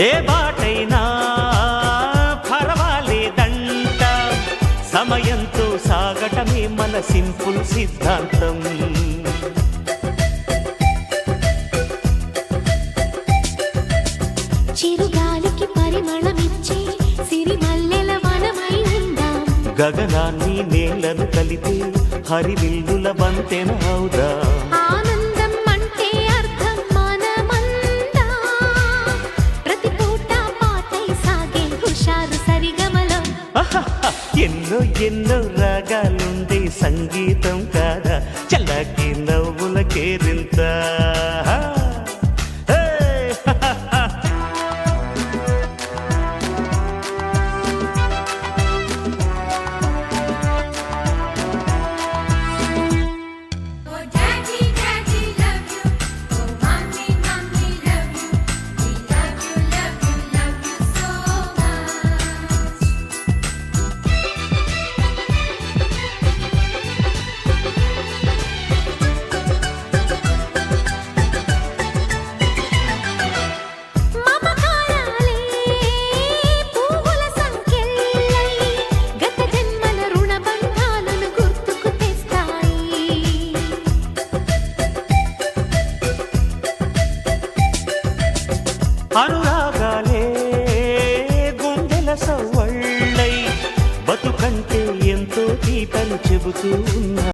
ఏ బాటైనా పర్వాలేదంట, సమయంతో సాగటమే మన సింపుల్ సిద్ధాంతం. చిరుగాలికి పరిమళమిచ్చే సిరిమల్లెల వనమై ఉందాం, గగనాన్ని నేలను కలిపే హరివిల్లుల బంతెన అవుదాం. ఆనందం అంటే అర్థం మనమందా, ప్రతి పూట పాటై సాగే హుషారు సరిగమలో. ఎన్నో ఎన్నో రాగాలుండే సంగీతం కాదా, చల్లకి నవ్వుల కేరింత. అనురాగాలే గుండెల సవ్వళ్ళై బతుకంటే ఎంతో తీపని చెబుతూ ఉన్నా.